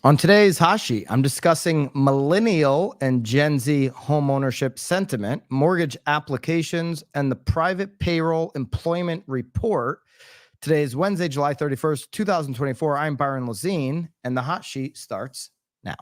On today's Hashi, I'm discussing Millennial and Gen Z homeownership sentiment, mortgage applications, and the private payroll employment report. Today is Wednesday, July 31st, 2024. I'm Byron Lazine, and the hot sheet starts now.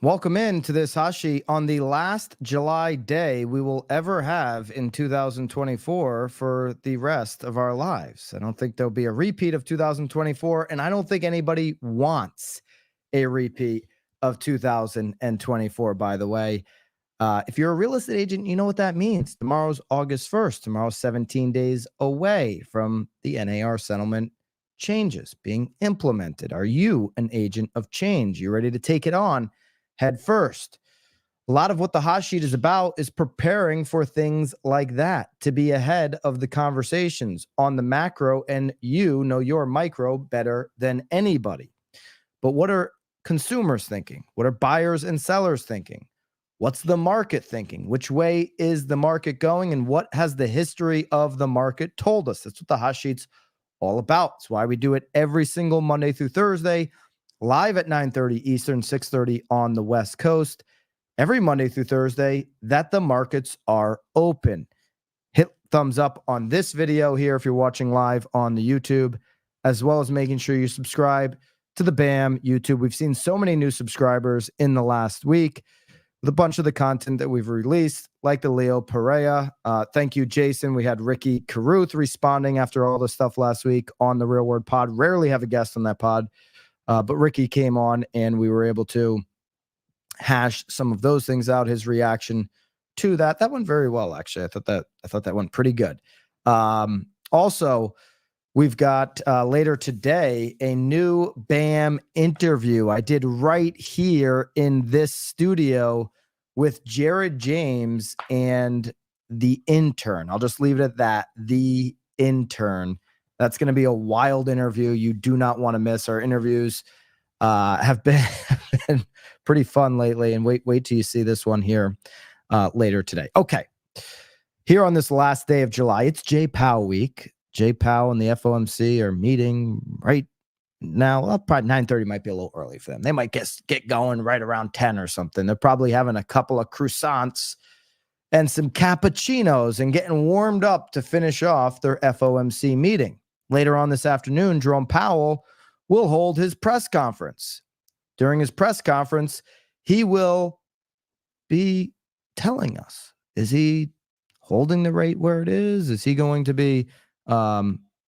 Welcome in to this Hashi on the last July day we will ever have in 2024 for the rest of our lives. I don't think there'll be a repeat of 2024, and I don't think anybody wants a repeat of 2024, by the way. If you're a real estate agent, you know what that means. Tomorrow's August 1st. Tomorrow's 17 days away from the NAR settlement changes being implemented. Are you an agent of change? You ready to take it on head first? A lot of what the hot sheet is about is preparing for things like that, to be ahead of the conversations on the macro, and you know your micro better than anybody. But what are consumers thinking? What are buyers and sellers thinking? What's the market thinking? Which way is the market going? And what has the history of the market told us? That's what the hot sheet's all about. That's why we do it every single Monday through Thursday, live at 9:30 Eastern, 6:30 on the West Coast, every Monday through Thursday that the markets are open. Hit thumbs up on this video here if you're watching live on the YouTube, as well as making sure you subscribe to the BAM YouTube. We've seen so many new subscribers in the last week with a bunch of the content that we've released, like the Leo Perea. Thank you, Jason. We had Ricky Caruth responding after all the stuff last week on the Real Word Pod. Rarely have a guest on that pod. But Ricky came on and we were able to hash some of those things out. His reaction to that went very well, actually. I thought that went pretty good. Also, we've got later today a new BAM interview I did right here in this studio with Jared James and the intern. I'll just leave it at that. The intern. That's going to be a wild interview. You do not want to miss. Our interviews have been pretty fun lately, and wait till you see this one here later today. Okay, here on this last day of July, it's Jay Powell week. Jay Powell and the FOMC are meeting right now. Well, probably 9:30 might be a little early for them. They might get going right around 10 or something. They're probably having a couple of croissants and some cappuccinos and getting warmed up to finish off their FOMC meeting. Later on this afternoon, Jerome Powell will hold his press conference. During his press conference, he will be telling us, is he holding the rate where it is? Is he going to be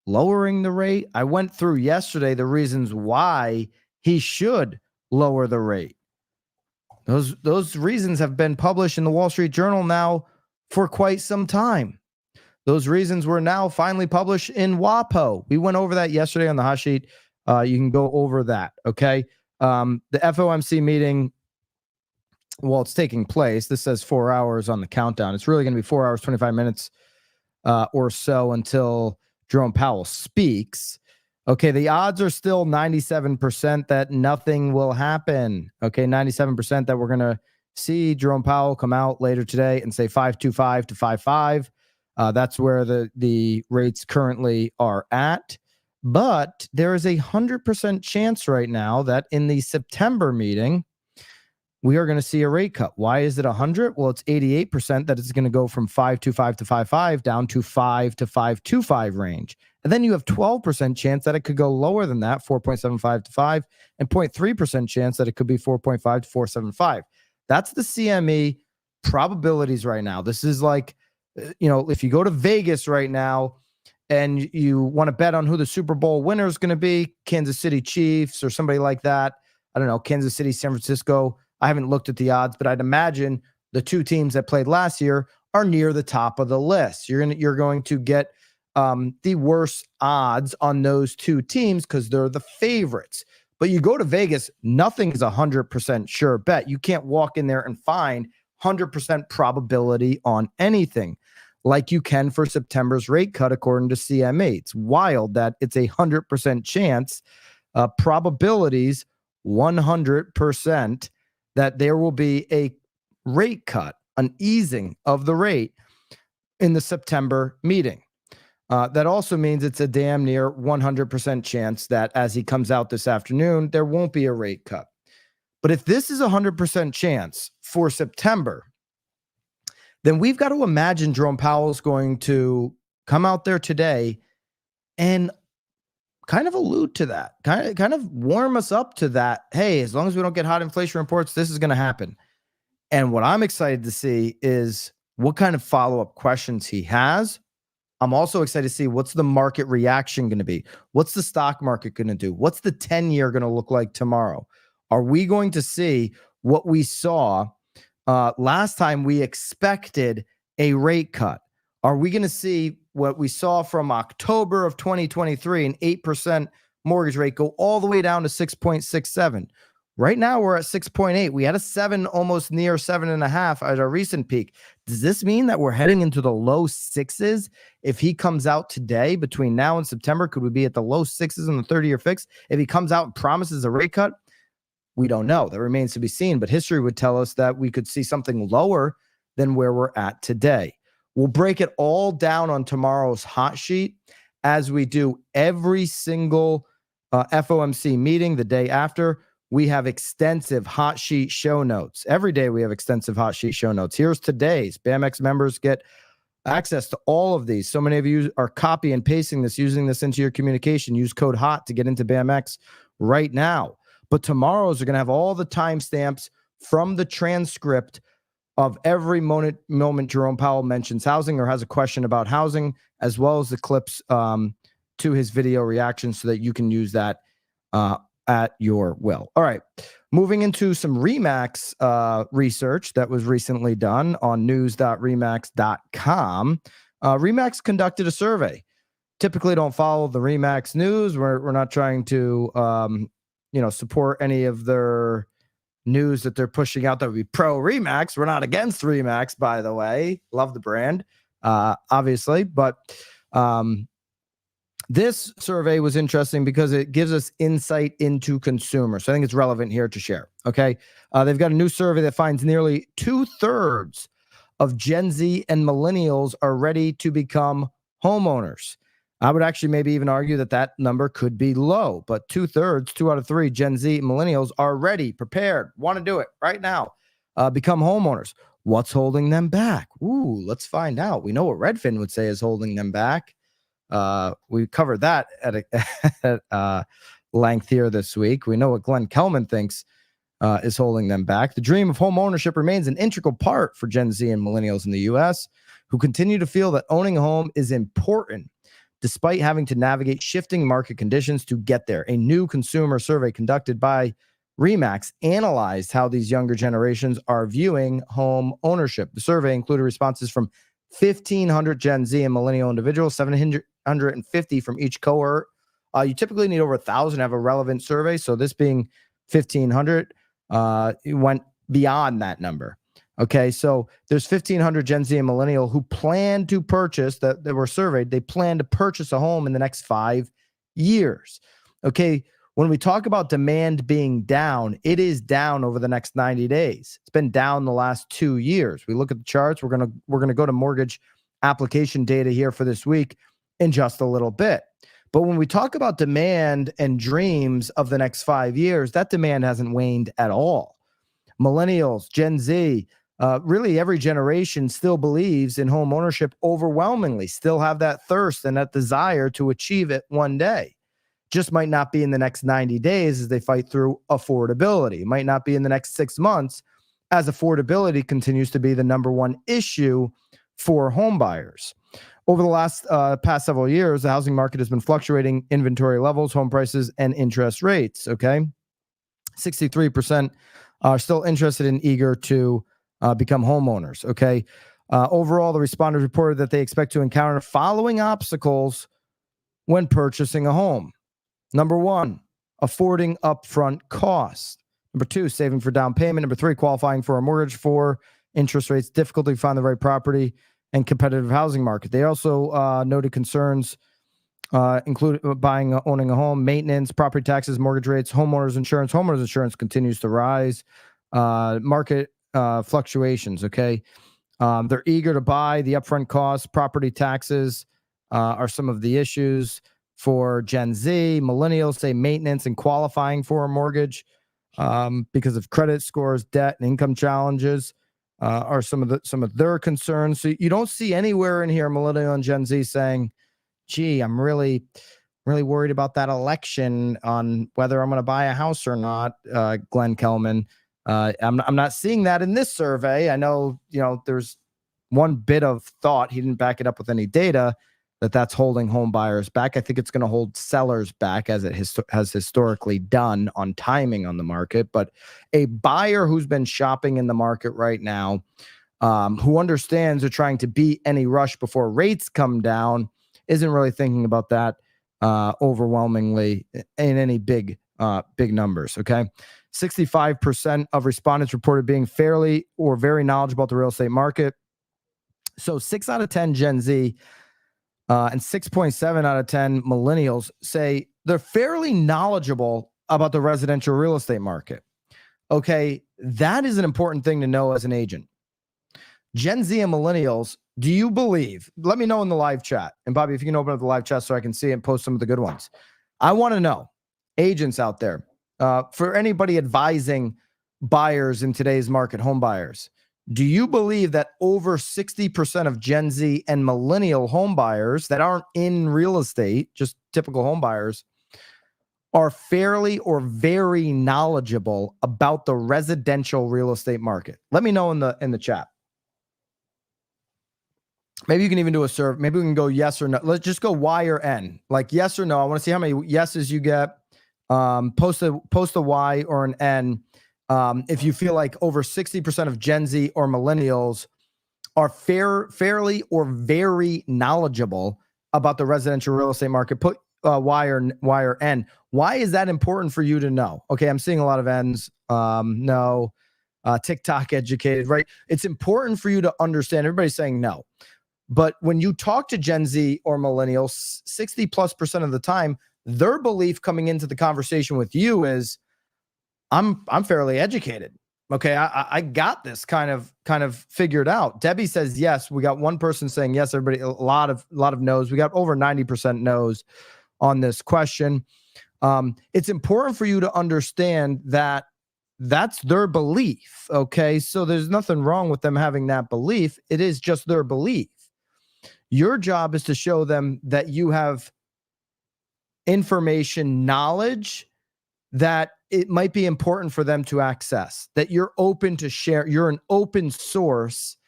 lowering the rate? I went through yesterday the reasons why he should lower the rate. Those reasons have been published in the Wall Street Journal now for quite some time. Those reasons were now finally published in WAPO. We went over that yesterday on the hot sheet. You can go over that, okay? The FOMC meeting, well, it's taking place. This says 4 hours on the countdown. It's really going to be 4 hours, 25 minutes or so until Jerome Powell speaks. Okay, the odds are still 97% that nothing will happen. Okay, 97% that we're going to see Jerome Powell come out later today and say 5.25 to 5.5. That's where the rates currently are at. But there is 100% chance right now that in the September meeting, we are going to see a rate cut. Why is it 100? Well, it's 88% that it's going to go from 5.25 to 5.5 down to 5 to 5.25 range. And then you have 12% chance that it could go lower than that, 4.75 to 5, and 0.3% chance that it could be 4.5 to 4.75. That's the CME probabilities right now. This is like, if you go to Vegas right now and you want to bet on who the Super Bowl winner is going to be, Kansas City Chiefs or somebody like that. I don't know, Kansas City, San Francisco. I haven't looked at the odds, but I'd imagine the two teams that played last year are near the top of the list. You're going to get the worst odds on those two teams because they're the favorites. But you go to Vegas, nothing is 100% sure bet. You can't walk in there and find 100% probability on anything like you can for September's rate cut, according to CME. It's wild that it's 100% chance. Probabilities, 100%. that there will be a rate cut, an easing of the rate in the September meeting. That also means it's a damn near 100% chance that as he comes out this afternoon, there won't be a rate cut. But if this is a 100% chance for September, then we've got to imagine Jerome Powell's going to come out there today and kind of allude to that, kind of warm us up to that. Hey, as long as we don't get hot inflation reports, this is going to happen. And what I'm excited to see is what kind of follow-up questions he has. I'm also excited to see what's the market reaction going to be. What's the stock market going to do? What's the 10-year going to look like tomorrow? Are we going to see what we saw last time we expected a rate cut? Are we going to see what we saw from October of 2023, an 8% mortgage rate go all the way down to 6.67? Right now, we're at 6.8. We had a 7, almost near 7.5 at our recent peak. Does this mean that we're heading into the low 6s? If he comes out today, between now and September, could we be at the low 6s in the 30-year fix? If he comes out and promises a rate cut, we don't know. That remains to be seen. But history would tell us that we could see something lower than where we're at today. We'll break it all down on tomorrow's hot sheet, as we do every single FOMC meeting the day after. We have extensive hot sheet show notes. Every day we have extensive hot sheet show notes. Here's today's. BAMX members get access to all of these. So many of you are copy and pasting this, using this into your communication. Use code HOT to get into BAMX right now. But tomorrow's are going to have all the timestamps from the transcript of every moment Jerome Powell mentions housing or has a question about housing, as well as the clips to his video reaction, so that you can use that at your will. All right. Moving into some RE/MAX research that was recently done on news.remax.com. RE/MAX conducted a survey. Typically don't follow the RE/MAX news. We're not trying to support any of their news that they're pushing out that would be pro RE/MAX. We're not against RE/MAX, by the way. Love the brand, obviously. But this survey was interesting because it gives us insight into consumers. So I think it's relevant here to share. Okay. They've got a new survey that finds nearly 2/3 of Gen Z and millennials are ready to become homeowners. I would actually maybe even argue that that number could be low, but 2/3, 2 out of 3 Gen Z millennials are ready, prepared, want to do it right now, become homeowners. What's holding them back? Ooh, let's find out. We know what Redfin would say is holding them back. We covered that at length here this week. We know what Glenn Kelman thinks is holding them back. The dream of home ownership remains an integral part for Gen Z and millennials in the U.S., who continue to feel that owning a home is important, despite having to navigate shifting market conditions to get there. A new consumer survey conducted by RE/MAX analyzed how these younger generations are viewing home ownership. The survey included responses from 1,500 Gen Z and millennial individuals, 750 from each cohort. You typically need over 1,000 to have a relevant survey. So this being 1,500, it went beyond that number. Okay, so there's 1,500 Gen Z and millennial who plan to purchase, that were surveyed. They plan to purchase a home in the next 5 years. Okay, when we talk about demand being down, it is down over the next 90 days. It's been down the last 2 years. We look at the charts. We're gonna go to mortgage application data here for this week in just a little bit. But when we talk about demand and dreams of the next 5 years, that demand hasn't waned at all. Millennials, Gen Z, really every generation still believes in home ownership overwhelmingly, still have that thirst and that desire to achieve it one day. Just might not be in the next 90 days as they fight through affordability. It might not be in the next 6 months as affordability continues to be the number one issue for home buyers. Over the last past several years, the housing market has been fluctuating inventory levels, home prices, and interest rates. Okay, 63% are still interested and eager to become homeowners. Okay, overall, the respondents reported that they expect to encounter the following obstacles when purchasing a home. Number 1, affording upfront costs. Number 2, saving for down payment. Number 3, qualifying for a mortgage. 4, interest rates, difficulty to find the right property, and competitive housing market. They also noted concerns include owning a home, maintenance, property taxes, mortgage rates, homeowners insurance. Homeowners insurance continues to rise. market fluctuations. Okay. They're eager to buy. The upfront costs, property taxes are some of the issues for Gen Z. Millennials say maintenance and qualifying for a mortgage because of credit scores, debt, and income challenges are some of their concerns. So you don't see anywhere in here Millennial and Gen Z saying, "Gee, I'm really worried about that election on whether I'm going to buy a house or not." Glenn Kelman. I'm not seeing that in this survey. I know, there's one bit of thought. He didn't back it up with any data that's holding home buyers back. I think it's going to hold sellers back as it has historically done on timing on the market. But a buyer who's been shopping in the market right now, who understands they're trying to beat any rush before rates come down, isn't really thinking about that overwhelmingly in any big numbers. Okay. 65% of respondents reported being fairly or very knowledgeable about the real estate market. So 6 out of 10 Gen Z and 6.7 out of 10 millennials say they're fairly knowledgeable about the residential real estate market. Okay. That is an important thing to know as an agent. Gen Z and millennials, do you believe? Let me know in the live chat. And Bobby, if you can open up the live chat so I can see and post some of the good ones. I want to know, agents out there, for anybody advising buyers in today's market, home buyers, do you believe that over 60% of Gen Z and millennial home buyers that aren't in real estate, just typical home buyers, are fairly or very knowledgeable about the residential real estate market? Let me know in the chat. Maybe you can even do a survey. Maybe we can go yes or no. Let's just go Y or N. Like yes or no. I want to see how many yeses you get. Post a Y or an N. If you feel like over 60% of Gen Z or millennials are fairly or very knowledgeable about the residential real estate market, put Y or N. Why is that important for you to know? Okay, I'm seeing a lot of N's. No. TikTok educated, right? It's important for you to understand. Everybody's saying no. But when you talk to Gen Z or millennials, 60+% of the time, their belief coming into the conversation with you is, I'm fairly educated. Okay, I got this kind of figured out. Debbie says yes. We got one person saying yes. Everybody, a lot of no's. We got over 90% no's on this question. It's important for you to understand that that's their belief. Okay, so there's nothing wrong with them having that belief. It is just their belief. Your job is to show them that you have information, knowledge that it might be important for them to access, that you're open to share. You're an open source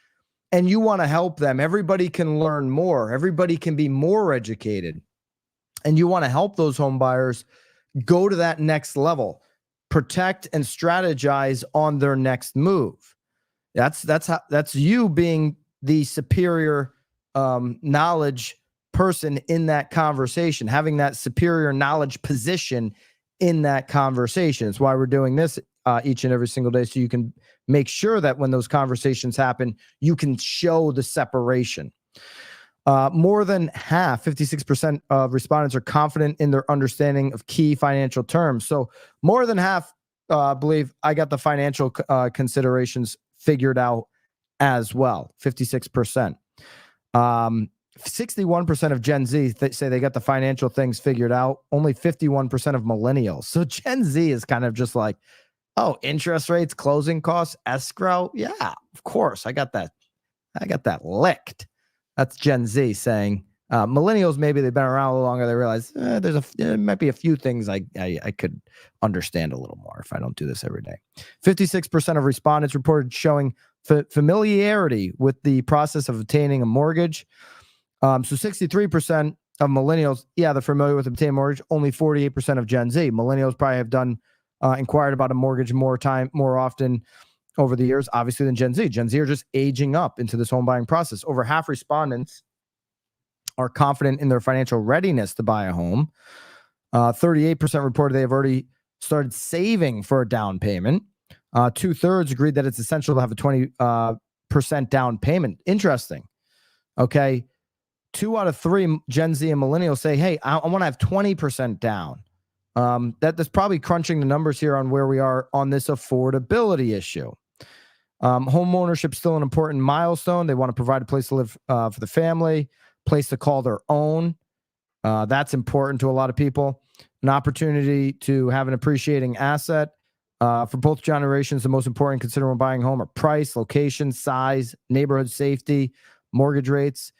and you want to help them. Everybody can learn more. Everybody can be more educated. And you want to help those home buyers go to that next level, protect and strategize on their next move. That's you being the superior knowledge person in that conversation, having that superior knowledge position in that conversation. It's why we're doing this each and every single day, so you can make sure that when those conversations happen, you can show the separation. More than half, 56% of respondents are confident in their understanding of key financial terms. So more than half believe I got the financial considerations figured out as well, 56%. 61% of Gen Z say they got the financial things figured out. Only 51% of millennials. So Gen Z is kind of just like, oh, interest rates, closing costs, escrow. Yeah, of course. I got that licked. That's Gen Z saying. Millennials, maybe they've been around a little longer. They realize there might be a few things I could understand a little more if I don't do this every day. 56% of respondents reported showing familiarity with the process of obtaining a mortgage. So 63% of millennials, they're familiar with obtaining a mortgage. Only 48% of Gen Z. Millennials probably have inquired about a mortgage more often over the years, obviously, than Gen Z. Gen Z are just aging up into this home buying process. Over half respondents are confident in their financial readiness to buy a home. 38% reported they have already started saving for a down payment. 2/3 agreed that it's essential to have a 20% down payment. Interesting. Okay. 2 out of 3 Gen Z and millennials say, hey, I want to have 20% down. That's probably crunching the numbers here on where we are on this affordability issue. Home ownership still an important milestone. They want to provide a place to live for the family, place to call their own. That's important to a lot of people. An opportunity to have an appreciating asset. For both generations, the most important consider when buying a home are price, location, size, neighborhood safety, mortgage rates.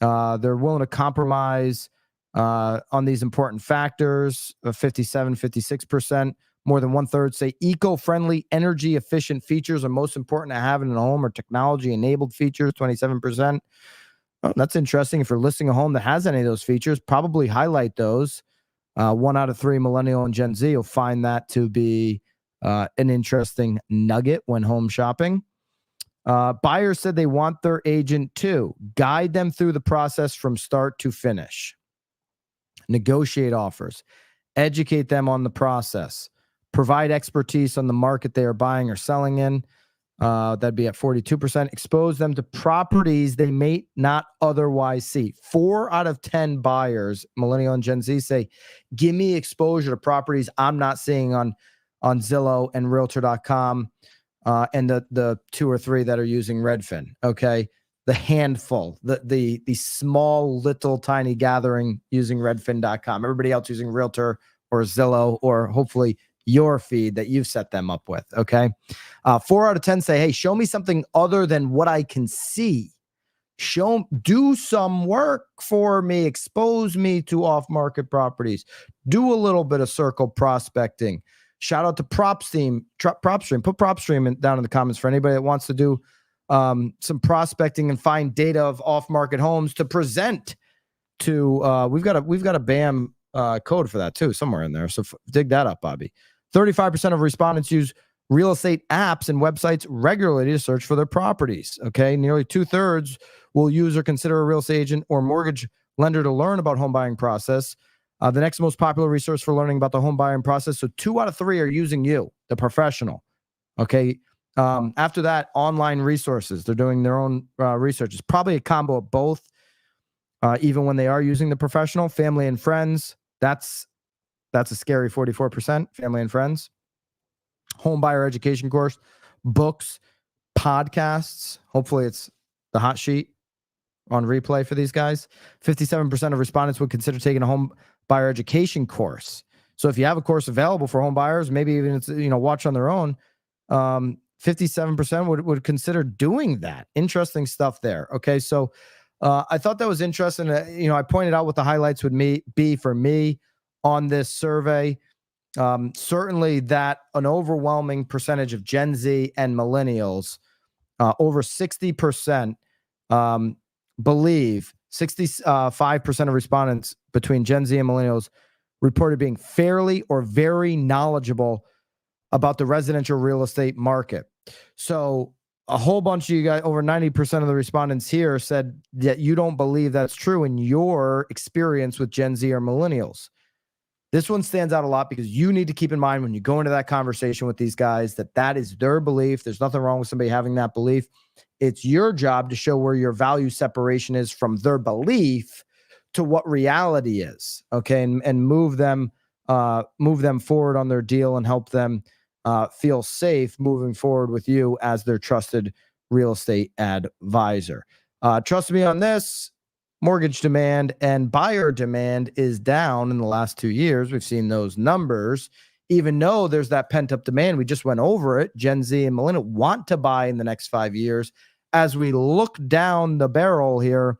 They're willing to compromise on these important factors. 56%. More than 1/3 say eco-friendly, energy-efficient features are most important to have in a home, or technology-enabled features, 27%. Oh, that's interesting. If you're listing a home that has any of those features, probably highlight those. 1 out of 3 Millennial and Gen Z will find that to be an interesting nugget when home shopping. Buyers said they want their agent to guide them through the process from start to finish, negotiate offers, educate them on the process, provide expertise on the market they are buying or selling in. That'd be at 42%. Expose them to properties they may not otherwise see. 4 out of 10 buyers, Millennial and Gen Z, say, give me exposure to properties I'm not seeing on Zillow and Realtor.com, and the 2 or 3 that are using Redfin. Okay, the handful, the small little tiny gathering using Redfin.com. Everybody else using Realtor or Zillow, or hopefully your feed that you've set them up with. Okay. 4 out of 10 say, hey, show me something other than what I can see. Do some work for me, expose me to off-market properties, do a little bit of circle prospecting. Shout out to PropStream. Put PropStream down in the comments for anybody that wants to do some prospecting and find data of off-market homes to present to. We've got a BAM code for that too, somewhere in there. So dig that up, Bobby. 35% of respondents use real estate apps and websites regularly to search for their properties. Okay. Nearly 2/3 will use or consider a real estate agent or mortgage lender to learn about home buying process. The next most popular resource for learning about the home buying process. So 2 out of 3 are using you, the professional. Okay. After that, online resources. They're doing their own research. It's probably a combo of both. Even when they are using the professional. Family and friends. That's a scary 44%. Family and friends. Home buyer education course, books, podcasts. Hopefully it's the hot sheet on replay for these guys. 57% of respondents would consider taking a home buyer education course. So if you have a course available for home buyers, maybe even it's, watch on their own, 57% would consider doing that. Interesting stuff there. Okay. So I thought that was interesting. I pointed out what the highlights would be for me on this survey. Certainly that an overwhelming percentage of Gen Z and millennials, over 60%, believe 65% of respondents between Gen Z and millennials reported being fairly or very knowledgeable about the residential real estate market. So a whole bunch of you guys, over 90% of the respondents here, said that you don't believe that's true in your experience with Gen Z or millennials. This one stands out a lot because you need to keep in mind when you go into that conversation with these guys that is their belief. There's nothing wrong with somebody having that belief. It's your job to show where your value separation is from their belief to what reality is. Okay. And move them forward on their deal and help them feel safe moving forward with you as their trusted real estate advisor. Trust me on this. Mortgage demand and buyer demand is down in the last 2 years. We've seen those numbers, even though there's that pent-up demand. We just went over it. Gen Z and millennial want to buy in the next 5 years. As we look down the barrel here,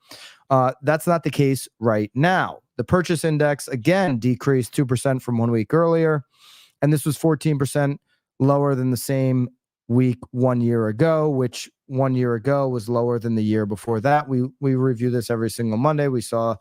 that's not the case right now. The purchase index, again, decreased 2% from 1 week earlier, and this was 14% lower than the same week 1 year ago, which 1 year ago was lower than the year before that. We review this every single Monday. We saw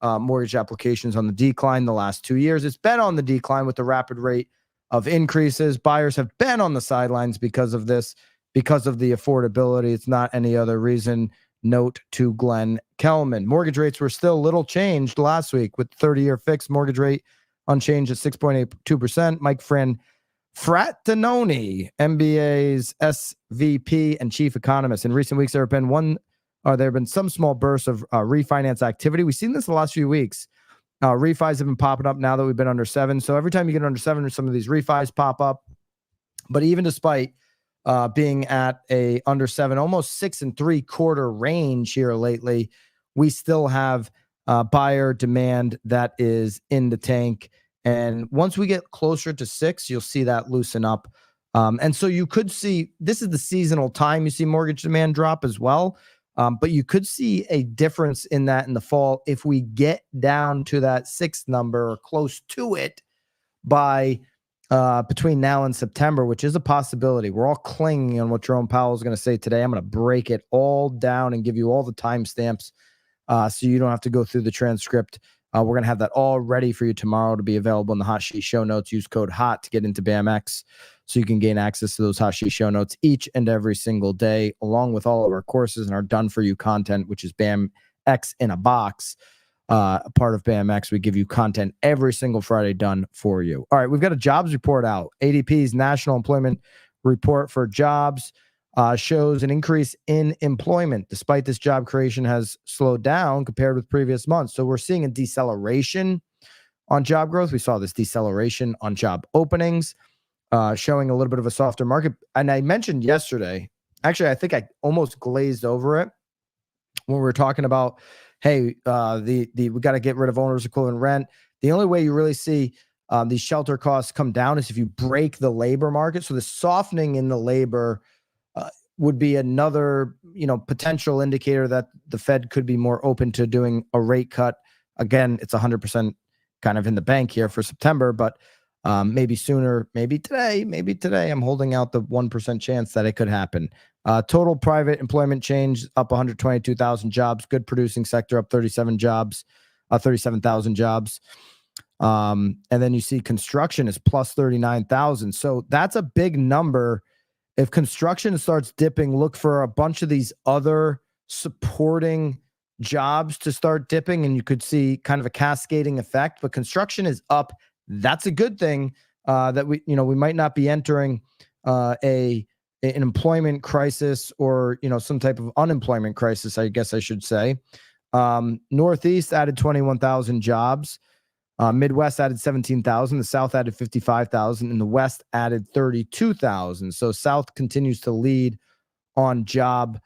mortgage applications on the decline the last 2 years. It's been on the decline with the rapid rate of increases. Buyers have been on the sidelines because of this, because of the affordability. It's not any other reason. Note to Glenn Kellman. Mortgage rates were still little changed last week, with 30-year fixed mortgage rate unchanged at 6.82%. Mike Frattanoni, MBA's SVP and chief economist. In recent weeks, there have been some small bursts of refinance activity. We've seen this the last few weeks. Refis have been popping up now that we've been under 7. So every time you get under 7, some of these refis pop up. But even despite being at a under 7, almost 6.75 range here lately, we still have buyer demand that is in the tank. And once we get closer to 6, you'll see that loosen up. And so you could see, this is the seasonal time you see mortgage demand drop as well. But you could see a difference in that in the fall if we get down to that 6 number or close to it by between now and September, which is a possibility. We're all clinging on what Jerome Powell is going to say today. I'm going to break it all down and give you all the timestamps so you don't have to go through the transcript. We're going to have that all ready for you tomorrow to be available in the Hot Sheet show notes. Use code HOT to get into BAMX so you can gain access to those Hot Sheet show notes each and every single day, along with all of our courses and our done-for-you content, which is BAMX in a box. A part of BAMX, we give you content every single Friday done for you. All right, we've got a jobs report out. ADP's National Employment Report for Jobs shows an increase in employment, despite this job creation has slowed down compared with previous months. So we're seeing a deceleration on job growth. We saw this deceleration on job openings, showing a little bit of a softer market. And I mentioned yesterday, actually, I think I almost glazed over it when we were talking about, hey, we got to get rid of owner's equivalent rent. The only way you really see these shelter costs come down is if you break the labor market. So the softening in the labor would be another, potential indicator that the Fed could be more open to doing a rate cut. Again, it's 100% kind of in the bank here for September, but maybe sooner, maybe today. I'm holding out the 1% chance that it could happen. Total private employment change up 122,000 jobs. Good producing sector up 37,000 jobs. And then you see construction is plus 39,000. So that's a big number. If construction starts dipping, look for a bunch of these other supporting jobs to start dipping, and you could see kind of a cascading effect. But construction is up. That's a good thing. That we might not be entering an employment crisis or some type of unemployment crisis, I guess I should say. Northeast added 21,000 jobs. Midwest added 17,000. The South added 55,000, and the West added 32,000. So South continues to lead on job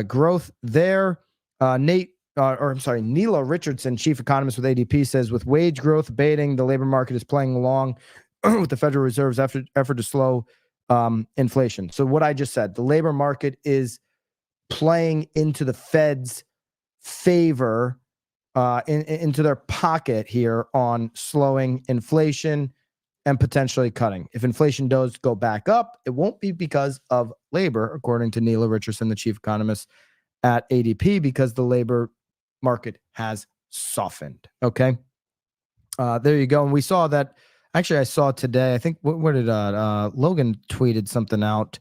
growth there. Neela Richardson, chief economist with ADP, says with wage growth abating, the labor market is playing along with the Federal Reserve's effort to slow inflation. So what I just said, the labor market is playing into the Fed's favor, into their pocket here on slowing inflation and potentially cutting. If inflation does go back up, it won't be because of labor, according to Neela Richardson, the chief economist at ADP, because the labor market has softened. Okay. There you go. And we saw that. Actually, I saw today, I think, where did Logan tweeted something out?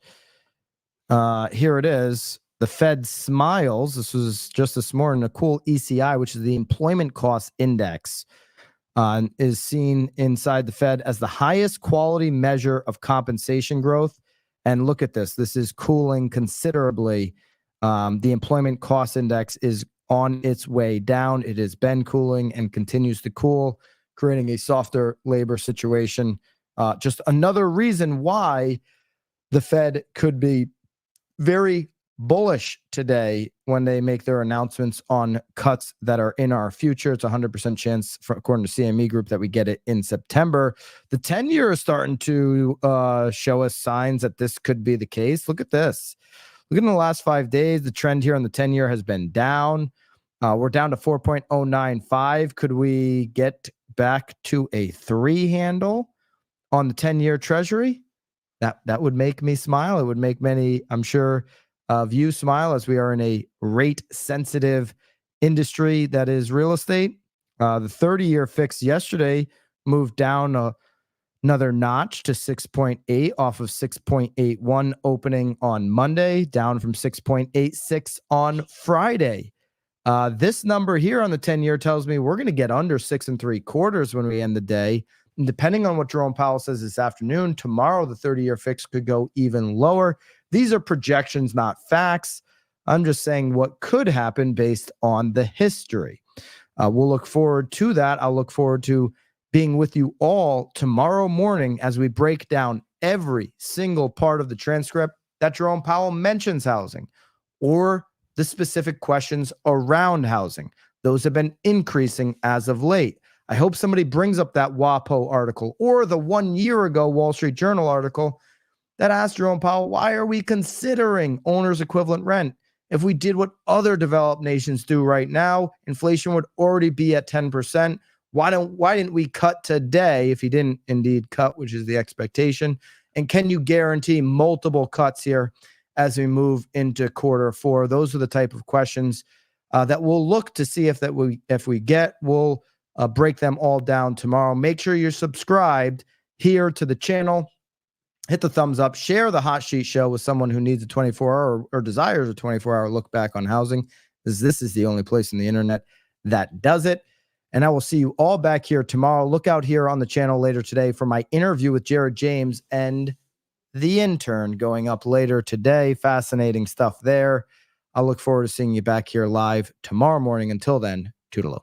Here it is. The Fed smiles. This was just this morning. A cool ECI, which is the Employment Cost Index, is seen inside the Fed as the highest quality measure of compensation growth. And look at this. This is cooling considerably. The Employment Cost Index is on its way down. It has been cooling and continues to cool, creating a softer labor situation. Just another reason why the Fed could be very bullish today when they make their announcements on cuts that are in our future. It's a 100% chance, according to CME Group, that we get it in September. The 10-year is starting to show us signs that this could be the case. Look at this. Look at in the last 5 days, the trend here on the 10-year has been down. We're down to 4.095. Could we get back to a 3 handle on the 10-year Treasury? That would make me smile. It would make many, I'm sure, of you smile, as we are in a rate-sensitive industry that is real estate. The 30-year fix yesterday moved down another notch to 6.8 off of 6.81 opening on Monday, down from 6.86 on Friday. This number here on the 10-year tells me we're going to get under 6.75 when we end the day. And depending on what Jerome Powell says this afternoon, tomorrow the 30-year fix could go even lower. These are projections, not facts. I'm just saying what could happen based on the history. We'll look forward to that. I'll look forward to being with you all tomorrow morning as we break down every single part of the transcript that Jerome Powell mentions housing or the specific questions around housing. Those have been increasing as of late. I hope somebody brings up that WAPO article or the 1 year ago Wall Street Journal article that asked Jerome Powell, why are we considering owner's equivalent rent? If we did what other developed nations do right now, inflation would already be at 10%. Why didn't we cut today if he didn't indeed cut, which is the expectation? And can you guarantee multiple cuts here as we move into quarter four? Those are the type of questions that we'll look to see if we get. We'll break them all down tomorrow. Make sure you're subscribed here to the channel. Hit the thumbs up, share the Hot Sheet Show with someone who needs a 24-hour or desires a 24-hour look back on housing. This is the only place on the internet that does it. And I will see you all back here tomorrow. Look out here on the channel later today for my interview with Jared James and the intern going up later today. Fascinating stuff there. I'll look forward to seeing you back here live tomorrow morning. Until then, toodaloo.